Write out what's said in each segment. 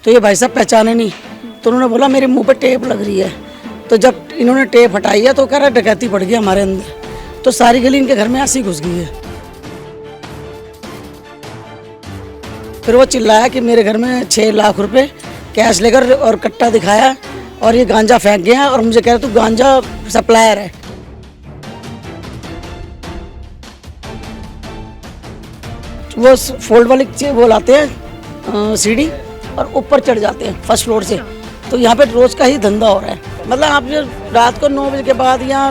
तो ये भाई साहब पहचाने नहीं, तो उन्होंने बोला मेरे मुंह पे टेप लग रही है। तो जब इन्होंने टेप हटाई है तो कह रहा डकैती पड़ गई हमारे अंदर, तो सारी गली इनके घर में ऐसी घुस गई है। फिर वो चिल्लाया कि मेरे घर में 6 लाख रुपए कैश लेकर और कट्टा दिखाया और ये गांजा फेंक गया और मुझे कह रहा तू गांजा सप्लायर है। वो फोल्ड वाली वो लाते हैं सीढ़ी और ऊपर चढ़ जाते हैं फर्स्ट फ्लोर से। तो यहाँ पे रोज का ही धंधा हो रहा है। मतलब आप जो रात को 9 बजे के बाद या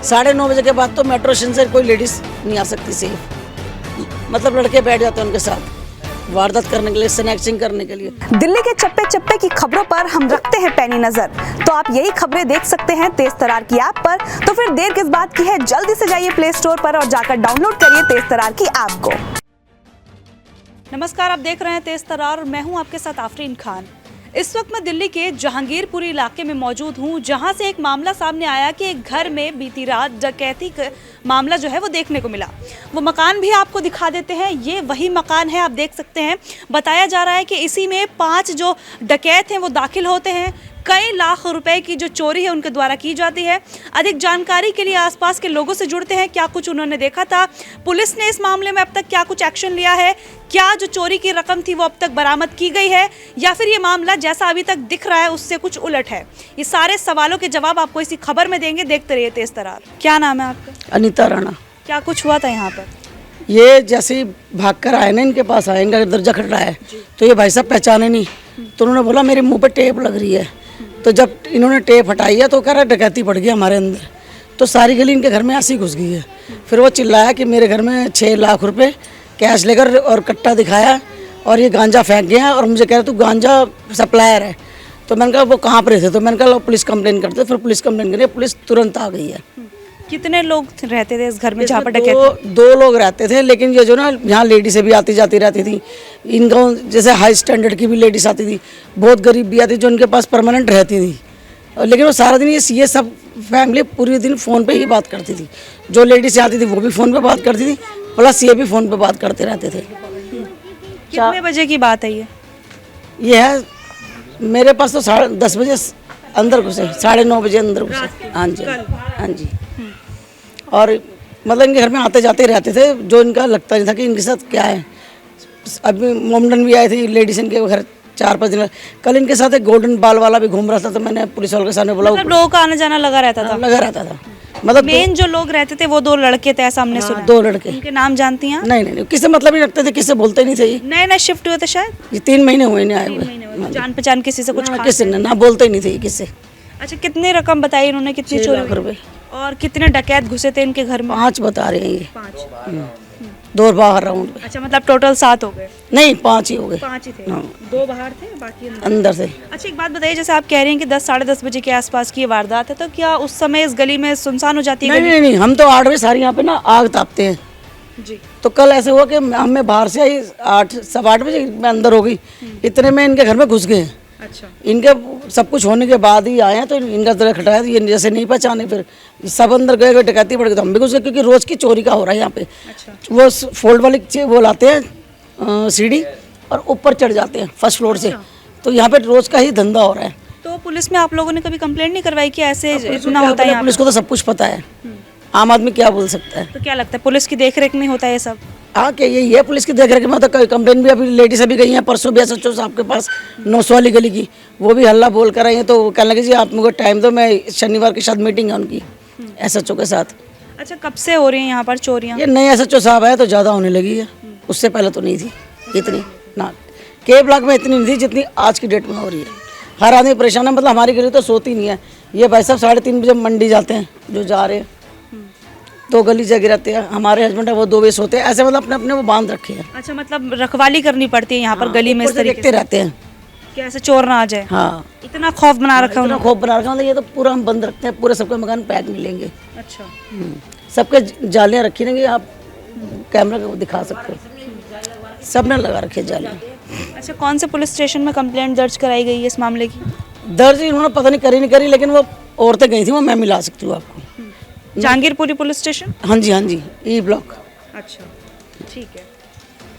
9:30 बजे के बाद तो मेट्रो स्टेशन से कोई लेडीज नहीं आ सकती सेफ। मतलब लड़के बैठ जाते हैं उनके साथ वारदात करने के लिए, स्नैचिंग करने के लिए। दिल्ली के चप्पे चप्पे की खबरों पर हम रखते हैं पैनी नजर, तो आप यही खबरें देख सकते हैं तेज तरार की ऐप पर। तो फिर देर किस बात की है, जल्दी से जाइए प्ले स्टोर पर और जाकर डाउनलोड करिए तेज तरार की ऐप को। नमस्कार, आप देख रहे हैं तेज तरार और मैं हूं आपके साथ आफरीन खान। इस वक्त मैं दिल्ली के जहांगीरपुरी इलाके में मौजूद हूं, जहां से एक मामला सामने आया कि एक घर में बीती रात डकैती का मामला जो है वो देखने को मिला। वो मकान भी आपको दिखा देते हैं। ये वही मकान है, आप देख सकते हैं। बताया जा रहा है कि इसी में 5 जो डकैत हैं वो दाखिल होते हैं। कई लाख रुपए की जो चोरी है उनके द्वारा की जाती है। अधिक जानकारी के लिए आसपास के लोगों से जुड़ते हैं, क्या कुछ उन्होंने देखा था, पुलिस ने इस मामले में अब तक क्या कुछ एक्शन लिया है, क्या जो चोरी की रकम थी वो अब तक बरामद की गई है, या फिर ये मामला जैसा अभी तक दिख रहा है उससे कुछ उलट है। ये सारे सवालों के जवाब आपको इसी खबर में देंगे। देखते रहिए तेज तरार। क्या नाम है आपका? अनीता राणा। क्या कुछ हुआ था यहाँ पर? ये जैसे ही भाग कर आए ना, इनके पास आए, इनका दरवाजा खटखटाया है, तो ये भाई साहब पहचाने नहीं, तो उन्होंने बोला मेरे मुंह पे टेप लग रही है। तो जब इन्होंने टेप हटाई है तो कह रहा डकैती पड़ गई हमारे अंदर, तो सारी गली इनके घर में ऐसी घुस गई है। फिर वो चिल्लाया कि मेरे घर में 6 लाख रुपए कैश लेकर और कट्टा दिखाया और ये गांजा फेंक गया और मुझे कह रहा तू गांजा सप्लायर है। तो मैंने कहा वो कहाँ पर थे, तो मैंने कहा पुलिस कंप्लेन करते। फिर पुलिस कंप्लेन करी, पुलिस तुरंत आ गई है। कितने लोग रहते थे इस घर में जहाँ पर डकैती? 2 लोग रहते थे, लेकिन ये जो ना यहाँ लेडीज भी आती जाती रहती थी। इनका जैसे हाई स्टैंडर्ड की भी लेडीज आती थी, बहुत गरीब भी आती जो उनके पास परमानेंट रहती थी। लेकिन वो सारा दिन ये सब फैमिली पूरी दिन फ़ोन पे ही बात करती थी। जो लेडीज आती थी वो भी फ़ोन पे बात करती थी, प्लस ये भी फ़ोन पे बात करते रहते थे। कितने बजे की बात है ये है मेरे पास तो 10:30 बजे अंदर घुसे, 9:30 बजे अंदर घुसे। हाँ जी, हाँ जी। और मतलब इनके घर में आते जाते रहते थे, जो इनका लगता नहीं था कि इनके साथ क्या है। अभी मोमडन भी आए थे लेडीज इनके घर 4-5 दिन। कल इनके साथ एक गोल्डन बाल वाला भी घूम रहा था, तो मैंने पुलिस वालों के सामने बोला। मतलब लोगों का आना जाना लगा रहता था? लगा रहता था। मतलब मेन जो लोग रहते थे वो 2 लड़के थे, ऐसा हमने सुना। 2 लड़के। उनके नाम जानती हैं? नहीं, किससे मतलब ही रखते थे, किससे बोलते नहीं थे। नए शिफ्ट हुए थे शायद? ये 3 महीने हुए नहीं आए हुए। जान पहचान किसी से कुछ? किससे ना बोलते ही नहीं थे किससे। अच्छा, कितनी रकम बताई इन्होंने, कितनी 6 चोरी लाख रुपए। और कितने डकैत घुसे थे इनके घर में? 5 बता रहे हैं ये। 5। 2 बाहर राउंड पे। अच्छा, मतलब टोटल 7 हो गए? नहीं, 5 ही हो गए। 5 ही थे। हाँ। 2 बाहर थे, बाकी अंदर से। अच्छा, एक बात बताइए, जैसे आप कह रहे हैं कि 10 साढ़े 10 बजे के आसपास की ये वारदात है, तो क्या उस समय इस गली में सुनसान हो जाती है? नहीं, हम तो 8 बजे सारी यहाँ पे ना आग तापते हैं जी। तो कल ऐसे हुआ कि हमें बाहर से आई 8-8 बजे मैं अंदर हो गई, इतने में इनके घर में घुस गए। अच्छा। इनके सब कुछ होने के बाद ही आए हैं, तो इनका दरवाजा खटाया, तो ये जैसे नहीं पहचाने, फिर सब अंदर गए, डकैती पड़ गई, तो हम भी घुस गए, क्योंकि रोज की चोरी का हो रहा है यहाँ पे। अच्छा। वो फोल्ड वाली वो लाते हैं सीढ़ी और ऊपर चढ़ जाते हैं फर्स्ट फ्लोर से। तो यहाँ पे रोज का ही धंधा हो रहा है। तो पुलिस में आप लोगों ने कभी कंप्लेंट नहीं करवाई कि ऐसे इतना होता है? पुलिस को तो सब कुछ पता है, आम आदमी क्या बोल सकता है। तो क्या लगता है पुलिस की देखरेख में होता है ये सब? हाँ, कि यही है पुलिस की देख रेख में। तो कंप्लेन भी अभी लेडीज अभी गई हैं, परसों भी SHO साहब के पास 900 वाली गली की, वो भी हल्ला बोल कर आई हैं। तो कहने लगे जी आप मुझे टाइम दो, मैं शनिवार के साथ मीटिंग है उनकी SHO के साथ। अच्छा, कब से हो रही हैं यहाँ पर चोरियाँ? ये नए SHO साहब है तो ज़्यादा होने लगी है, उससे पहले तो नहीं थी इतनी ना। के ब्लॉक में इतनी नहीं थी जितनी आज की डेट में हो रही है। हर आदमी परेशान है, मतलब हमारी गली तो सोती नहीं है। ये भाई साहब 3:30 बजे मंडी जाते हैं, जो जा रहे हैं 2 गली जगह रहते हैं। हमारे हस्बैंड है वो 2 बजे सोते हैं, ऐसे मतलब अपने अपने वो बांध रखे हैं। अच्छा, मतलब रखवाली करनी पड़ती है यहाँ पर गली में इस तरीके देखते रहते हैं कि ऐसे चोर ना आ जाए। हाँ, इतना खौफ बना रखा है इतना खौफ बना रखा है, ये तो पूरा हम बंद रखते हैं, पूरे सबके मकान पैक मिलेंगे। अच्छा। सबके जालियाँ रखी रहेंगी, आप कैमरा को दिखा सकते हो, सब ने लगा रखे जालियाँ। अच्छा, कौन से पुलिस स्टेशन में कंप्लेंट दर्ज कराई गई है इस मामले की? दर्ज इन्होंने पता नहीं करी, लेकिन वो औरतें गई थी, वो मैं मिला सकती हूँ आपको। Jahangirpuri police station? हाँ जी, E ब्लॉक। अच्छा, ठीक है।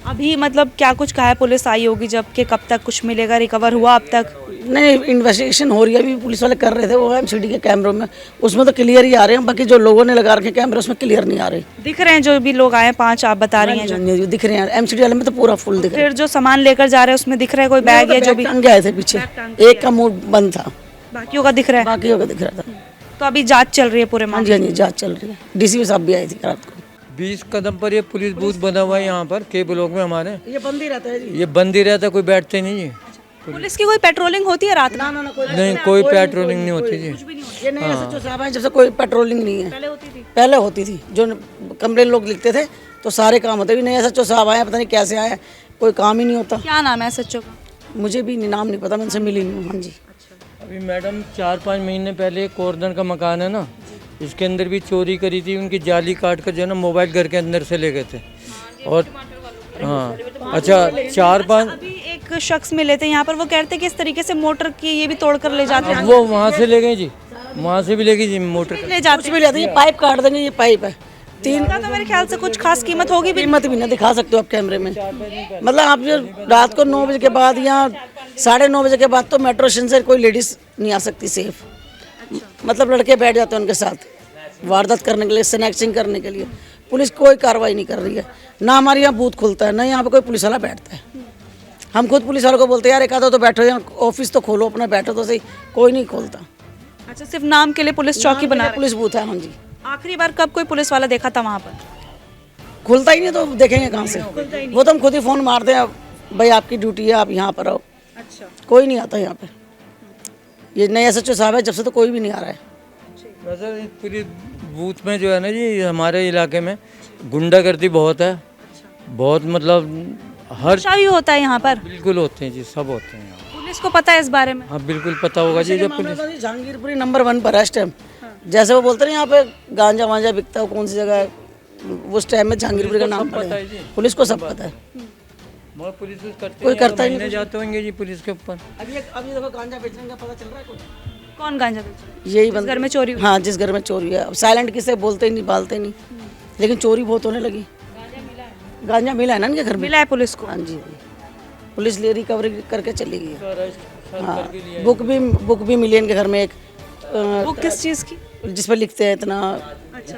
अभी मतलब क्या कुछ कहा है, पुलिस आई होगी जब कि कब तक कुछ मिलेगा, रिकवर हुआ अब तक? नहीं, इन्वेस्टिगेशन हो रही है, अभी पुलिस वाले कर रहे थे वो एमसीडी के कैमरों में, उसमें तो क्लियर ही आ रहे हैं, बाकी जो लोगों ने लगा रखे कैमरे उसमें क्लियर नहीं आ रहे। दिख रहे हैं जो भी लोग आए 5 आप बता रही हैं जो, जो दिख रहे हैं एमसीडी वाले में तो पूरा फुल दिख रहा है। फिर जो सामान लेकर जा रहे हैं उसमें दिख रहा है कोई बैग या जो भी? टांग के आए थे पीछे, एक का मुंह बंद था, बाकियों का दिख रहा है? बाकी का दिख रहा था। तो अभी जांच चल रही है पूरे हाँ मामले जी, हाँ जी, जाँच चल रही है। डीसीपी साहब भी आए थे रात को। 20 कदम पर ये पुलिस बूथ बना हुआ है यहाँ पर के ब्लॉक में हमारे। ये बंद ही रहता है जी। ये बंद ही रहता, कोई बैठते नहीं है। पुलिस की कोई पेट्रोलिंग होती है रात में? ना कोई नहीं, कोई पेट्रोलिंग नहीं होती जी। ये नए एसएचओ साहब हैं, जब से कोई पेट्रोलिंग नहीं है। पहले होती थी? पहले होती थी, जो कमरे लोग लिखते थे तो सारे काम होते। भी नए एसएचओ साहब आए, पता नहीं कैसे आए, कोई काम ही नहीं होता। क्या नाम है सच्चों का? मुझे भी नाम नहीं पता, मैं उनसे मिली नहीं हूँ। हाँ जी। अभी मैडम 4-5 महीने पहले एक कॉर्नर का मकान है ना, इसके अंदर भी चोरी करी थी, उनकी जाली काट कर जो है ना मोबाइल घर के अंदर से ले गए थे। और हाँ, अच्छा 4-5 अभी एक शख्स मिले थे यहाँ पर, वो कहते कि इस तरीके से मोटर की ये भी तोड़ कर ले जाते हैं। वो वहाँ से ले गए जी, वहाँ से भी ले गई जी मोटर। ले जाते कुछ भी लेते हैं, ये पाइप काट देंगे, ये पाइप है 3 का, तो मेरे ख्याल से कुछ खास कीमत होगी भी। कीमत भी ना दिखा सकते हो आप कैमरे में। मतलब आप जो रात को 9 बजे के बाद या 9:30 बजे के बाद तो मेट्रो स्टेशन से कोई लेडीज नहीं आ सकती सेफ। मतलब लड़के बैठ जाते हैं उनके साथ वारदात करने के लिए, स्नैचिंग करने के लिए। पुलिस कोई कार्रवाई नहीं कर रही है, ना हमारे यहाँ बूथ खुलता है, ना यहाँ पे कोई पुलिस वाला बैठता है। हम खुद पुलिस वालों को बोलते हैं यार एक आधा तो बैठो, यहाँ ऑफिस तो खोलो अपना, बैठो तो सही, कोई नहीं खोलता। अच्छा, सिर्फ नाम के लिए पुलिस चौकी बना रहे हैं। पुलिस बूथ है। हाँ जी। आखिरी बार कब कोई पुलिस वाला देखा था वहाँ पर? खुलता ही नहीं तो देखेंगे कहाँ से? वो तो हम खुद ही फ़ोन मारते हैं, भाई आपकी ड्यूटी है, आप यहाँ पर आओ। अच्छा, कोई नहीं आता यहाँ पे। ये नए एसएचओ साहब है, जब से तो कोई भी नहीं आ रहा है। वैसे इस पुलिस बूथ में जो है ना जी, हमारे इलाके में गुंडागर्दी बहुत है, बहुत मतलब हर नशा भी होता है यहाँ पर? बिल्कुल होते हैं जी, सब होते हैं यहाँ। पुलिस को पता है इस बारे में? हाँ बिल्कुल पता होगा जी। जब पुलिस जहांगीरपुरी नंबर 1 पर है इस टाइम। जैसे वो बोलते हैं यहाँ पे गांजा वांजा बिकता है, कौन सी जगह है, उस टाइम में जहांगीरपुरी का नाम पड़ा है। पुलिस को सब पता है, मगर पुलिस करते कोई करता ही नहीं। जाते होंगे जी पुलिस के ऊपर। अभी देखो गांजा बेचने का पता चल रहा है कुछ? कौन गांजा बेच रहा है? यही जिस घर में चोरी हुई? हाँ, जिस घर में चोरी है। अब साइलेंट किसे बोलते ही नहीं, बालते नहीं, लेकिन चोरी बहुत होने लगी। गांजा मिला है ना इनके घर में? मिला है पुलिस को? हाँ जी, पुलिस ले रिकवरी करके चली गई है। हाँ, करके बुक भी मिली है इनके घर में एक, वो किस चीज़ की? जिस पर लिखते हैं इतना। अच्छा।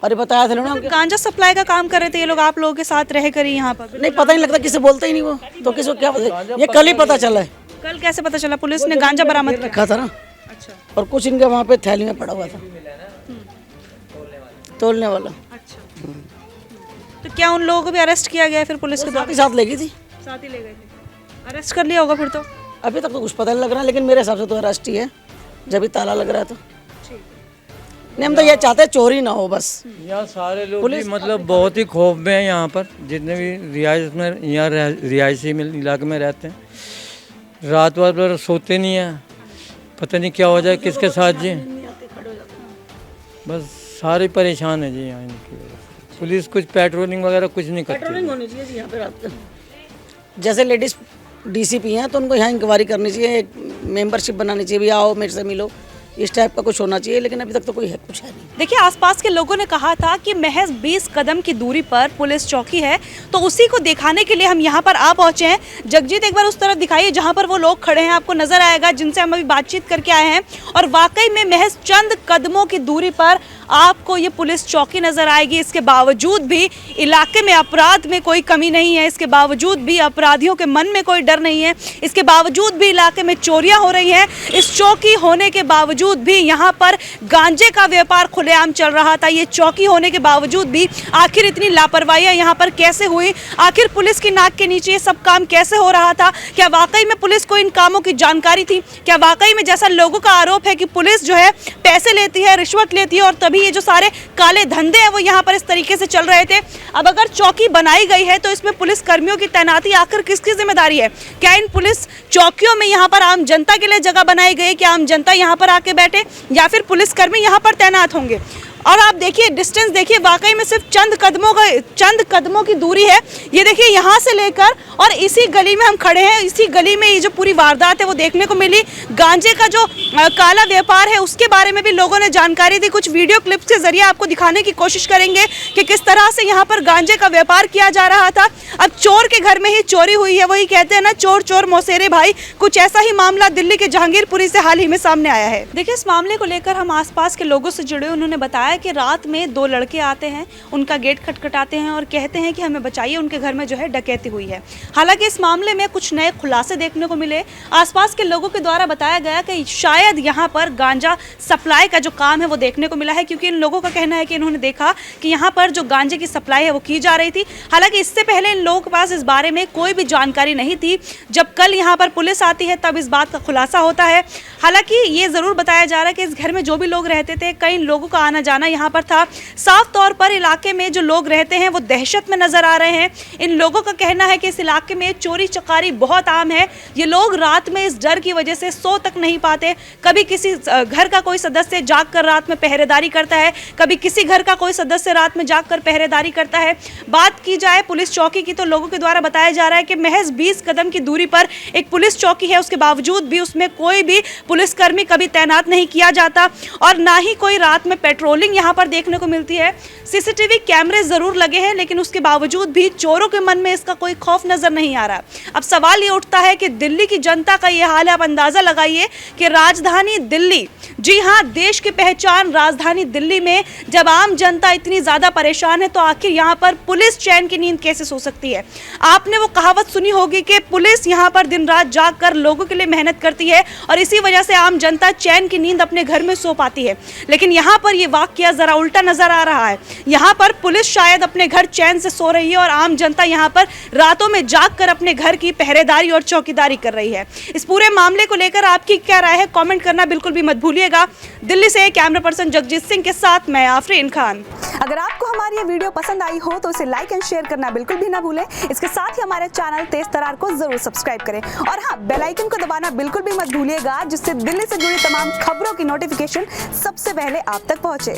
और ये बताया था ना, गांजा सप्लाई का काम कर रहे थे ये लोग, आप लोगों के साथ रह कर ही यहाँ पर? नहीं पता नहीं लगता, किसे बोलते ही नहीं वो, तो किसको क्या पता? ये कल ही पता चला है। कल कैसे पता चला? पुलिस ने गांजा बरामद किया? रखा था ना, अच्छा और कुछ इनके वहाँ पे थैली में पड़ा हुआ था, तोलने वाला। अच्छा। तो क्या उन लोगों को भी अरेस्ट किया गया फिर पुलिस के साथ ही साथ ले गई थी। साथ ही ले गए थे? अरेस्ट कर लिया होगा फिर तो? अभी तक तो कुछ पता नहीं लग रहा, लेकिन मेरे हिसाब से तो अरेस्ट ही है, जब भी ताला लग रहा है तो। नहीं, हम तो ये चाहते हैं चोरी ना हो बस। यहाँ सारे लोग भी मतलब बहुत ही खौफ में हैं यहाँ पर, जितने भी रिहाइश में यहाँ रिहायशी इलाके में रहते हैं। रात भर सोते नहीं हैं, पता नहीं क्या हो जाए किसके साथ जी। बस सारे परेशान है जी यहाँ इनकी वजह से। पुलिस कुछ पेट्रोलिंग वगैरह कुछ नहीं करती। पेट्रोलिंग होनी चाहिए जी यहाँ पे रात को। जैसे लेडीज डीसीपी हैं तो उनको यहाँ इंक्वायरी करनी चाहिए, एक मेंबरशिप बनानी चाहिए, भी आओ मेरे से मिलो, इस टाइप का कुछ होना चाहिए, लेकिन अभी तक तो कोई है कुछ है नहीं। देखिए, आसपास के लोगों ने कहा था कि महज 20 कदम की दूरी पर पुलिस चौकी है, तो उसी को दिखाने के लिए हम यहाँ पर आ पहुंचे हैं। जगजीत, एक बार उस तरफ दिखाइए जहाँ पर वो लोग खड़े हैं, आपको नजर आएगा जिनसे हम अभी बातचीत करके आए हैं। और वाकई में महज चंद कदमों की दूरी पर आपको ये पुलिस चौकी नजर आएगी। इसके बावजूद भी इलाके में अपराध में कोई कमी नहीं है, इसके बावजूद भी अपराधियों के मन में कोई डर नहीं है, इसके बावजूद भी इलाके में चोरियां हो रही हैं। इस चौकी होने के बावजूद भी यहाँ पर गांजे का व्यापार खुलेआम चल रहा था। ये चौकी होने के बावजूद भी आखिर इतनी लापरवाहियां यहाँ पर कैसे हुई? आखिर पुलिस की नाक के नीचे ये सब काम कैसे हो रहा था? क्या वाकई में पुलिस को इन कामों की जानकारी थी? क्या वाकई में जैसा लोगों का आरोप है कि पुलिस जो है पैसे लेती है, रिश्वत लेती है, और तभी ये जो सारे काले धंधे हैं वो यहाँ पर इस तरीके से चल रहे थे? अब अगर चौकी बनाई गई है तो इसमें पुलिस कर्मियों की तैनाती आखिर किसकी जिम्मेदारी है? क्या इन पुलिस चौकियों में यहाँ पर आम जनता के लिए जगह बनाई गई? क्या आम जनता यहाँ पर आके बैठे, या फिर पुलिसकर्मी यहाँ पर तैनात होंगे? और आप देखिए डिस्टेंस देखिए, वाकई में सिर्फ चंद कदमों की दूरी है। ये देखिए यहाँ से लेकर और इसी गली में हम खड़े हैं, इसी गली में ये जो पूरी वारदात है वो देखने को मिली। गांजे का जो काला व्यापार है उसके बारे में भी लोगों ने जानकारी दी। कुछ वीडियो क्लिप्स के जरिए आपको दिखाने की कोशिश करेंगे कि किस तरह से यहाँ पर गांजे का व्यापार किया जा रहा था। अब चोर के घर में ही चोरी हुई है, वही कहते हैं ना, चोर चोर मौसेरे भाई। कुछ ऐसा ही मामला दिल्ली के जहांगीरपुरी से हाल ही में सामने आया है। देखिए इस मामले को लेकर हम आसपास के लोगों से जुड़े, उन्होंने बताया कि रात में 2 लड़के आते हैं, उनका गेट खटखटाते हैं और कहते हैं कि हमें बचाइए, उनके घर में जो है डकैती हुई है। हालांकि इस मामले में कुछ नए खुलासे देखने को मिले। आसपास के लोगों के द्वारा बताया गया कि शायद यहाँ पर गांजा सप्लाई का जो काम है वो देखने को मिला है, क्योंकि इन लोगों का कहना है कि इन्होंने देखा कि यहाँ पर जो गांजे की सप्लाई है वो की जा रही थी। हालांकि इससे पहले इन लोगों के पास इस बारे में कोई भी जानकारी नहीं थी। जब कल यहाँ पर पुलिस आती है तब इस बात का खुलासा होता है। हालांकि ये जरूर बताया जा रहा है कि इस घर में जो भी लोग रहते थे, कई लोगों का आना जाना यहाँ पर था। साफ तौर पर इलाके में जो लोग रहते हैं वो दहशत में नजर आ रहे हैं। इन लोगों का कहना है कि इस इलाके में चोरी चकारी बहुत आम है। ये लोग रात में इस डर की वजह से सो तक नहीं पाते। कभी किसी घर का कोई सदस्य जाग कर रात में पहरेदारी करता है, कभी किसी घर का कोई सदस्य रात में जाग कर पहरेदारी करता है। बात की जाए पुलिस चौकी की तो लोगों के द्वारा बताया जा रहा है कि महज 20 कदम की दूरी पर एक पुलिस चौकी है, उसके बावजूद भी उसमें कोई भी पुलिसकर्मी कभी तैनात नहीं किया जाता और ना ही कोई रात में पेट्रोलिंग यहाँ पर देखने को मिलती है। सीसीटीवी कैमरे जरूर लगे हैं, लेकिन उसके बावजूद भी चोरों के मन में इसका कोई खौफ नजर नहीं आ रहा। अब सवाल ये उठता है कि दिल्ली की जनता का ये हाल है। आप अंदाजा लगाइए कि राजधानी दिल्ली, जी हाँ, देश की पहचान राजधानी दिल्ली में जब आम जनता इतनी ज्यादा परेशान है तो आखिर यहाँ पर पुलिस चैन की नींद कैसे सो सकती है। आपने वो कहावत सुनी होगी कि पुलिस यहाँ पर दिन रात जाग कर लोगों के लिए मेहनत करती है और इसी वजह से आम जनता चैन की नींद अपने घर में सो पाती है। लेकिन यहाँ पर ये वाकया जरा उल्टा नजर आ रहा है। यहाँ पर पुलिस शायद अपने घर चैन से सो रही है और आम जनता यहाँ पर रातों में जाग कर अपने घर की पहरेदारी और चौकीदारी कर रही है। इस पूरे मामले को लेकर आपकी क्या राय है, कमेंट करना बिल्कुल भी मत भूलिएगा। दिल्ली से कैमरा पर्सन जगजीत सिंह के साथ मैं आफरीन खान। अगर आपको हमारी ये वीडियो पसंद आई हो तो इसे लाइक एंड शेयर करना बिल्कुल भी ना भूलें। इसके साथ ही हमारे चैनल तेज तरार को जरूर सब्सक्राइब करें और हाँ, बेल आइकन को दबाना बिल्कुल भी मत भूलिएगा, जिससे दिल्ली से जुड़ी तमाम खबरों की नोटिफिकेशन सबसे पहले आप तक पहुंचे।